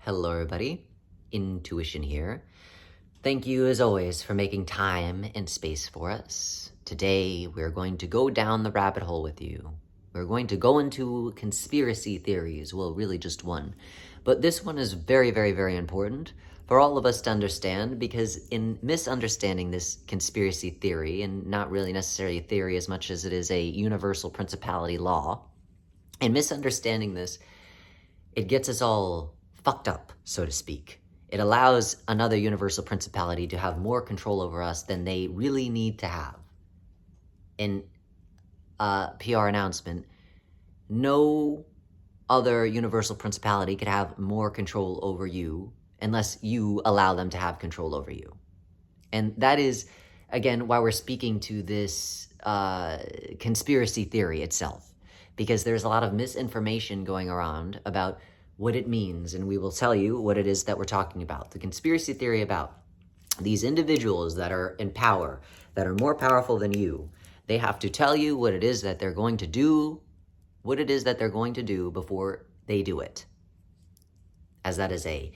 Hello everybody, Intuition here. Thank you as always for making time and space for us. Today we're going to go down the rabbit hole with you. We're going to go into conspiracy theories, well really just one. But this one is very, very, very important for all of us to understand, because in misunderstanding this conspiracy theory, and not really necessarily a theory as much as it is a universal principality law, in misunderstanding this, it gets us all fucked up, so to speak. It allows another universal principality to have more control over us than they really need to have. In a PR announcement, no other universal principality could have more control over you unless you allow them to have control over you. And that is, again, why we're speaking to this conspiracy theory itself, because there's a lot of misinformation going around about what it means, and we will tell you what it is that we're talking about. The conspiracy theory about these individuals that are in power, that are more powerful than you, they have to tell you what it is that they're going to do, before they do it. As that is a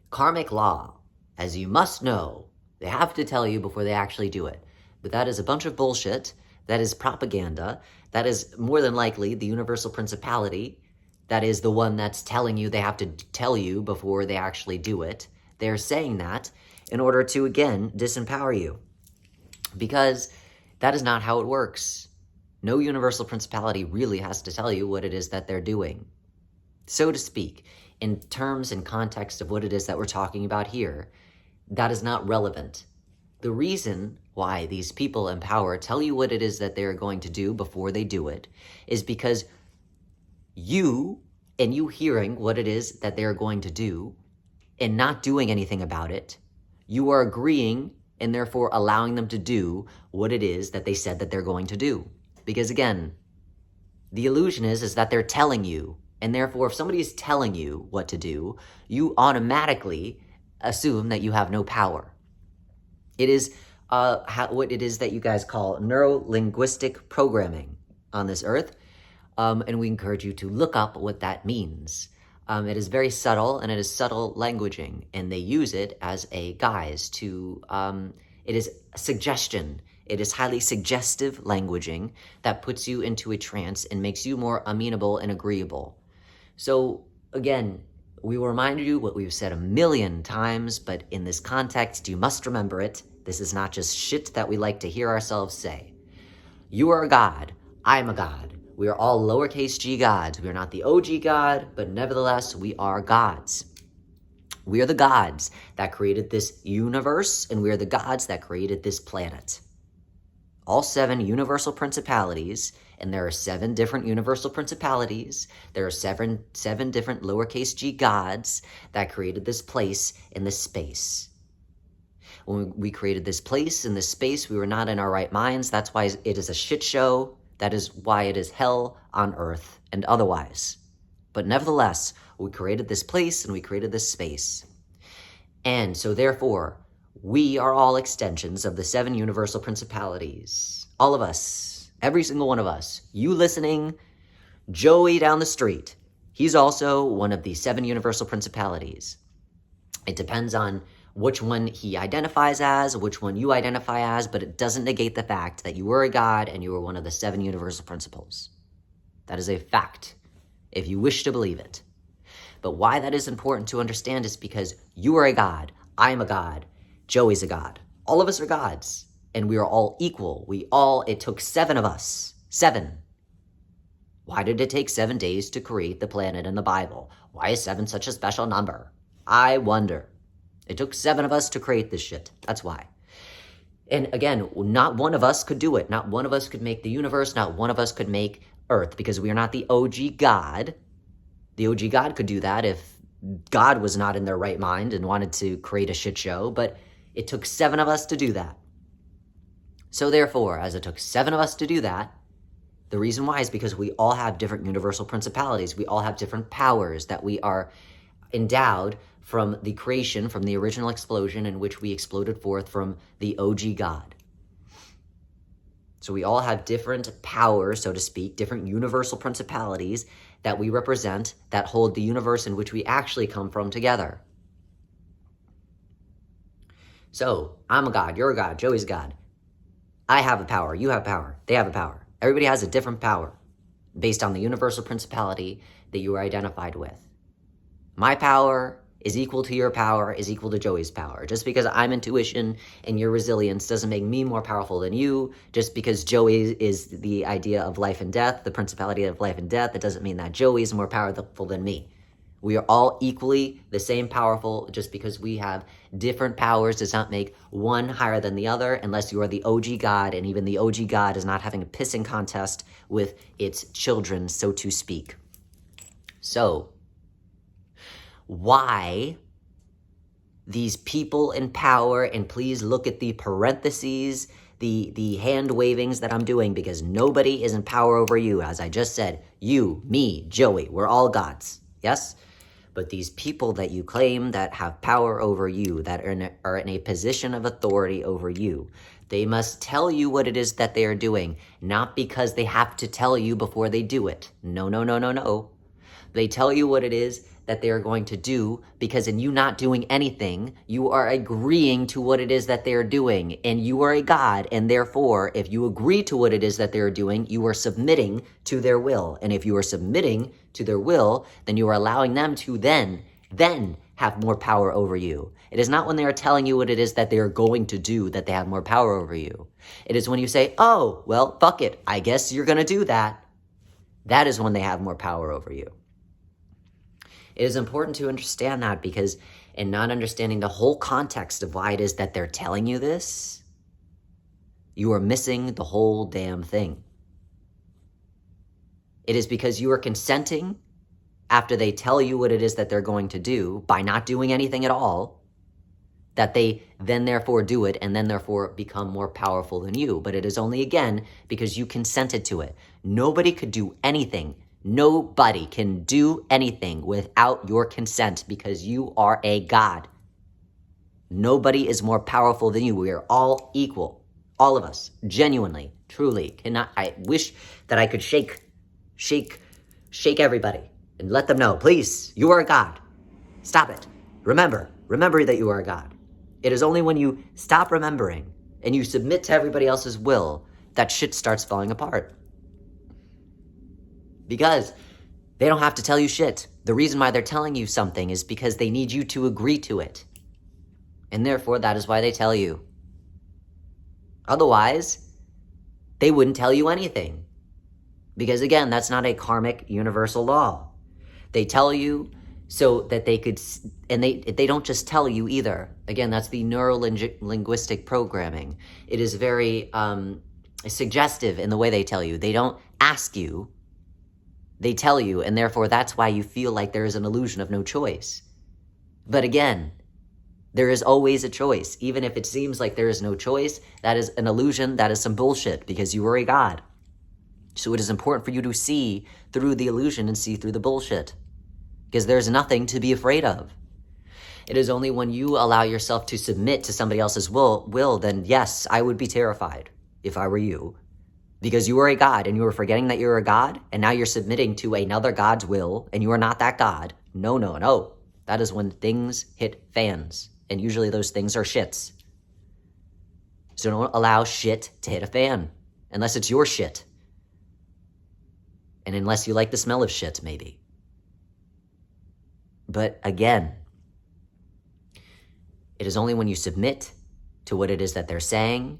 karmic law, as you must know, they have to tell you before they actually do it. But that is a bunch of bullshit. That is propaganda. That is more than likely the universal principality. That is the one that's telling you they have to tell you before they actually do it. They're saying that in order to, again, disempower you. Because that is not how it works. No universal principality really has to tell you what it is that they're doing. So to speak, in terms and context of what it is that we're talking about here, that is not relevant. The reason why these people in power tell you what it is that they're going to do before they do it is because you hearing what it is that they're going to do and not doing anything about it, you are agreeing and therefore allowing them to do what it is that they said that they're going to do. Because again, the illusion is that they're telling you, and therefore if somebody is telling you what to do, you automatically assume that you have no power. It is what it is that you guys call neuro-linguistic programming on this earth. And we encourage you to look up what that means. It is very subtle, and it is subtle languaging, and they use it as a guise to, it is suggestion. It is highly suggestive languaging that puts you into a trance and makes you more amenable and agreeable. So again, we will remind you what we've said a million times, but in this context, you must remember it. This is not just shit that we like to hear ourselves say. You are a god. I am a god. We are all lowercase g gods. We are not the OG God, but nevertheless, we are gods. We are the gods that created this universe, and we are the gods that created this planet. All 7 universal principalities, and there are 7 different universal principalities. There are seven different lowercase g gods that created this place in this space. When we created this place in this space, we were not in our right minds. That's why it is a shit show. That is why it is hell on earth and otherwise. But nevertheless, we created this place and we created this space. And so therefore, we are all extensions of the 7 universal principalities. All of us, every single one of us. You listening, Joey down the street. He's also one of the 7 universal principalities. It depends on which one he identifies as, which one you identify as, but it doesn't negate the fact that you were a god and you were one of the 7 universal principles. That is a fact, if you wish to believe it. But why that is important to understand is because you are a god, I am a god, Joey's a god. All of us are gods, and we are all equal. It took 7 of us. 7. Why did it take 7 days to create the planet in the Bible? Why is 7 such a special number? I wonder. It took 7 of us to create this shit. That's why. And again, not one of us could do it. Not one of us could make the universe. Not one of us could make Earth, because we are not the OG God. The OG God could do that if God was not in their right mind and wanted to create a shit show. But it took 7 of us to do that. So therefore, as it took 7 of us to do that, the reason why is because we all have different universal principalities. We all have different powers that we are endowed from the creation, from the original explosion in which we exploded forth from the OG God. So we all have different powers, so to speak, different universal principalities that we represent that hold the universe in which we actually come from together. So I'm a god, you're a god, Joey's a god. I have a power, you have power, they have a power. Everybody has a different power based on the universal principality that you are identified with. My power is equal to your power, is equal to Joey's power. Just because I'm intuition and your resilience doesn't make me more powerful than you. Just because Joey is the idea of life and death, the principality of life and death, that doesn't mean that Joey is more powerful than me. We are all equally the same powerful. Just because we have different powers does not make one higher than the other, unless you are the OG God, and even the OG God is not having a pissing contest with its children, so to speak. So, why these people in power, and please look at the parentheses, the hand wavings that I'm doing, because nobody is in power over you. As I just said, you, me, Joey, we're all gods, yes? But these people that you claim that have power over you, that are in a position of authority over you, they must tell you what it is that they are doing, not because they have to tell you before they do it. No, no, no, no, no. They tell you what it is that they are going to do, because in you not doing anything, you are agreeing to what it is that they are doing, and you are a god, and therefore, if you agree to what it is that they are doing, you are submitting to their will. And if you are submitting to their will, then you are allowing them to then have more power over you. It is not when they are telling you what it is that they are going to do that they have more power over you. It is when you say, oh, well, fuck it, I guess you're going to do that. That is when they have more power over you. It is important to understand that, because in not understanding the whole context of why it is that they're telling you this, you are missing the whole damn thing. It is because you are consenting after they tell you what it is that they're going to do by not doing anything at all, that they then therefore do it and then therefore become more powerful than you. But it is only, again, because you consented to it. Nobody could do anything. Nobody can do anything without your consent, because you are a god. Nobody is more powerful than you. We are all equal. All of us. Genuinely. Truly. I wish that I could shake everybody and let them know, please, you are a god. Stop it. Remember that you are a god. It is only when you stop remembering and you submit to everybody else's will that shit starts falling apart. Because they don't have to tell you shit. The reason why they're telling you something is because they need you to agree to it. And therefore, that is why they tell you. Otherwise, they wouldn't tell you anything. Because again, that's not a karmic universal law. They tell you so that they could, and they don't just tell you either. Again, that's the neuro-linguistic programming. It is very suggestive in the way they tell you. They don't ask you. They tell you, and therefore that's why you feel like there is an illusion of no choice. But again, there is always a choice. Even if it seems like there is no choice, that is an illusion, that is some bullshit, because you are a god. So it is important for you to see through the illusion and see through the bullshit, because there's nothing to be afraid of. It is only when you allow yourself to submit to somebody else's will, then yes, I would be terrified if I were you. Because you are a god, and you are forgetting that you're a god, and now you're submitting to another god's will, and you are not that god. No, no, no. That is when things hit fans, and usually those things are shits. So don't allow shit to hit a fan, unless it's your shit. And unless you like the smell of shit, maybe. But again, it is only when you submit to what it is that they're saying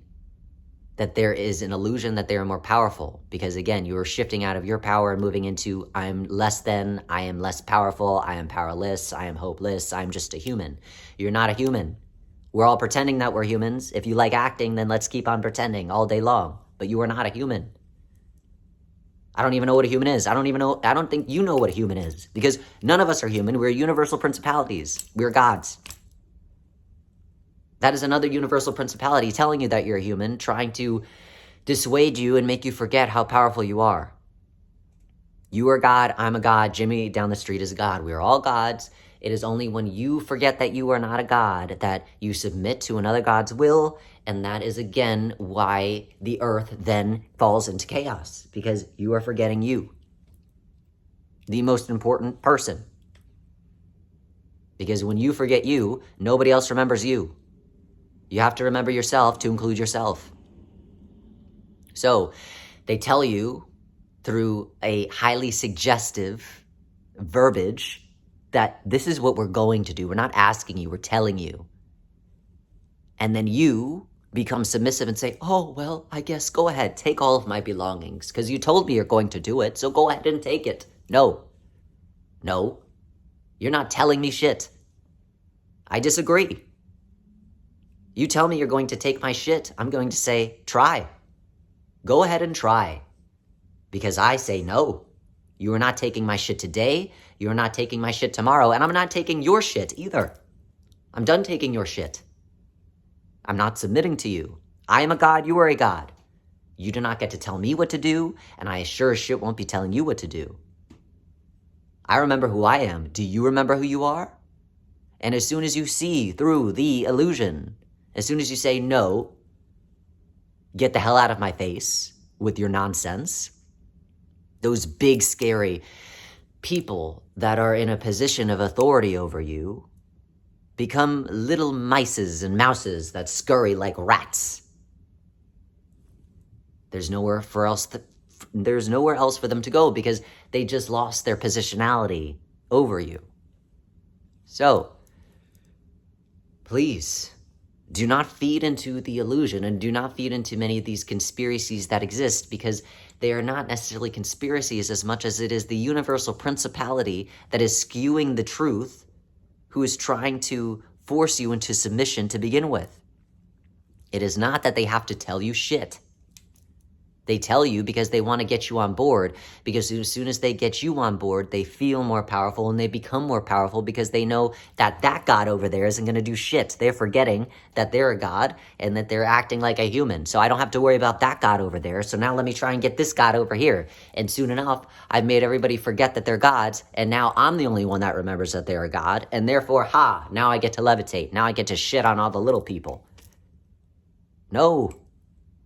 that there is an illusion that they are more powerful. Because again, you are shifting out of your power and moving into, I'm less than, I am less powerful, I am powerless, I am hopeless, I'm just a human. You're not a human. We're all pretending that we're humans. If you like acting, then let's keep on pretending all day long. But you are not a human. I don't even know what a human is. I don't think you know what a human is. Because none of us are human. We're universal principalities. We're gods. That is another universal principality telling you that you're a human, trying to dissuade you and make you forget how powerful you are. You are God, I'm a god, Jimmy down the street is a god. We are all gods, It is only when you forget that you are not a god that you submit to another god's will, and that is again why the earth then falls into chaos, because you are forgetting you, the most important person. Because when you forget you, nobody else remembers you. You have to remember yourself to include yourself. So they tell you through a highly suggestive verbiage that this is what we're going to do. We're not asking you, we're telling you. And then you become submissive and say, oh, well, I guess go ahead, take all of my belongings because you told me you're going to do it, so go ahead and take it. No, you're not telling me shit. I disagree. You tell me you're going to take my shit, I'm going to say, try. Go ahead and try. Because I say no. You are not taking my shit today, you are not taking my shit tomorrow, and I'm not taking your shit either. I'm done taking your shit. I'm not submitting to you. I am a god, you are a god. You do not get to tell me what to do, and I sure as shit won't be telling you what to do. I remember who I am. Do you remember who you are? And as soon as you see through the illusion, as soon as you say no, get the hell out of my face with your nonsense, those big, scary people that are in a position of authority over you become little mices and mouses that scurry like rats. There's nowhere else for them to go because they just lost their positionality over you. So, please, do not feed into the illusion and do not feed into many of these conspiracies that exist because they are not necessarily conspiracies as much as it is the universal principality that is skewing the truth, who is trying to force you into submission to begin with. It is not that they have to tell you shit. They tell you because they want to get you on board, because as soon as they get you on board, they feel more powerful and they become more powerful because they know that that god over there isn't going to do shit. They're forgetting that they're a god and that they're acting like a human. So I don't have to worry about that god over there. So now let me try and get this god over here. And soon enough, I've made everybody forget that they're gods. And now I'm the only one that remembers that they're a god. And therefore, now I get to levitate. Now I get to shit on all the little people. No,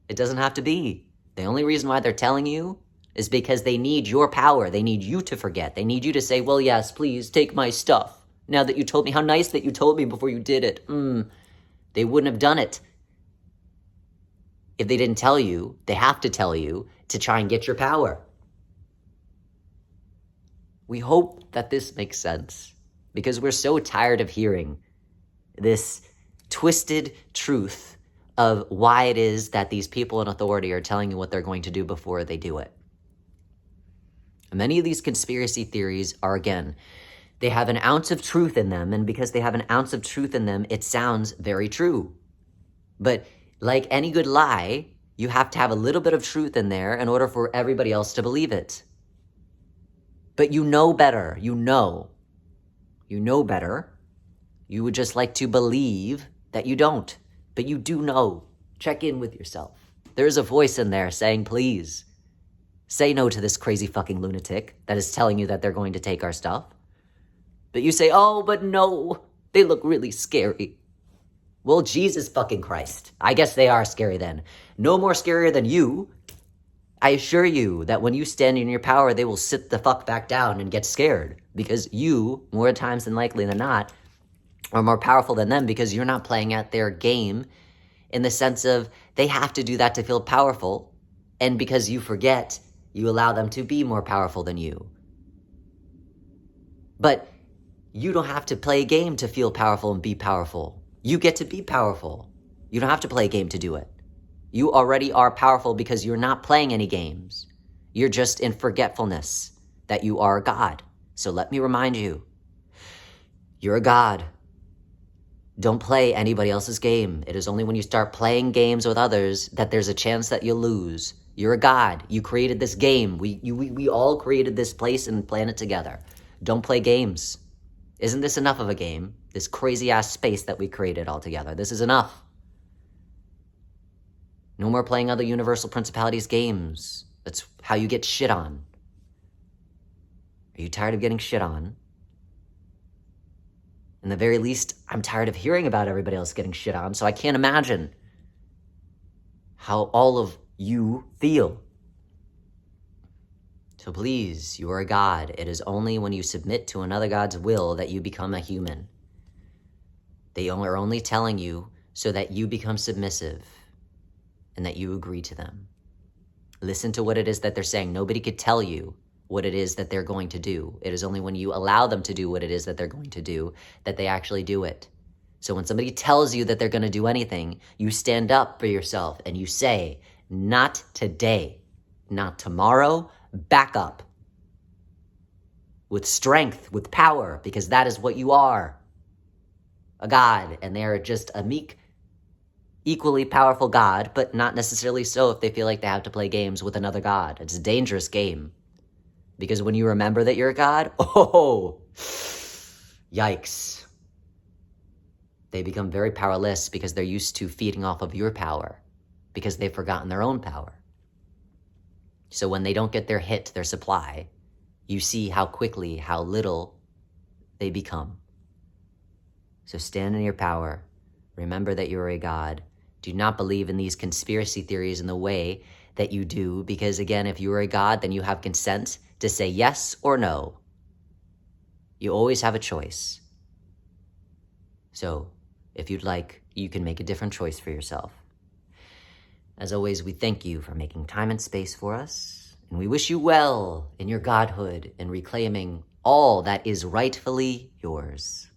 it doesn't have to be. The only reason why they're telling you is because they need your power. They need you to forget. They need you to say, well, yes, please take my stuff. Now that you told me, how nice that you told me before you did it. They wouldn't have done it if they didn't tell you. They have to tell you to try and get your power. We hope that this makes sense because we're so tired of hearing this twisted truth of why it is that these people in authority are telling you what they're going to do before they do it. Many of these conspiracy theories are, again, they have an ounce of truth in them, and because they have an ounce of truth in them, it sounds very true. But like any good lie, you have to have a little bit of truth in there in order for everybody else to believe it. But you know better. You know better. You would just like to believe that you don't. But you do know. Check in with yourself. There's a voice in there saying, please, say no to this crazy fucking lunatic that is telling you that they're going to take our stuff. But you say, oh, but no, they look really scary. Well, Jesus fucking Christ. I guess they are scary then. No more scarier than you. I assure you that when you stand in your power, they will sit the fuck back down and get scared. Because you, more times than likely than not, are more powerful than them because you're not playing at their game in the sense of they have to do that to feel powerful. And because you forget, you allow them to be more powerful than you. But you don't have to play a game to feel powerful and be powerful. You get to be powerful. You don't have to play a game to do it. You already are powerful because you're not playing any games. You're just in forgetfulness that you are a god. So let me remind you, you're a god. Don't play anybody else's game. It is only when you start playing games with others that there's a chance that you'll lose. You're a god. You created this game. We all created this place and planet together. Don't play games. Isn't this enough of a game? This crazy-ass space that we created all together. This is enough. No more playing other universal principalities games. That's how you get shit on. Are you tired of getting shit on? In the very least, I'm tired of hearing about everybody else getting shit on, so I can't imagine how all of you feel. So please, you are a God. It is only when you submit to another God's will that you become a human. They are only telling you so that you become submissive and that you agree to them. Listen to what it is that they're saying. Nobody could tell you what it is that they're going to do. It is only when you allow them to do what it is that they're going to do that they actually do it. So when somebody tells you that they're going to do anything, you stand up for yourself and you say, not today, not tomorrow, back up. With strength, with power, because that is what you are. A God, and they are just a meek, equally powerful God, but not necessarily so if they feel like they have to play games with another God. It's a dangerous game. Because when you remember that you're a God, oh, yikes. They become very powerless because they're used to feeding off of your power, because they've forgotten their own power. So when they don't get their hit, their supply, you see how quickly, how little they become. So stand in your power. Remember that you're a God. Do not believe in these conspiracy theories in the way that you do, because again, if you are a God, then you have consent to say yes or no. You always have a choice. So if you'd like, you can make a different choice for yourself. As always, we thank you for making time and space for us, and we wish you well in your godhood and reclaiming all that is rightfully yours.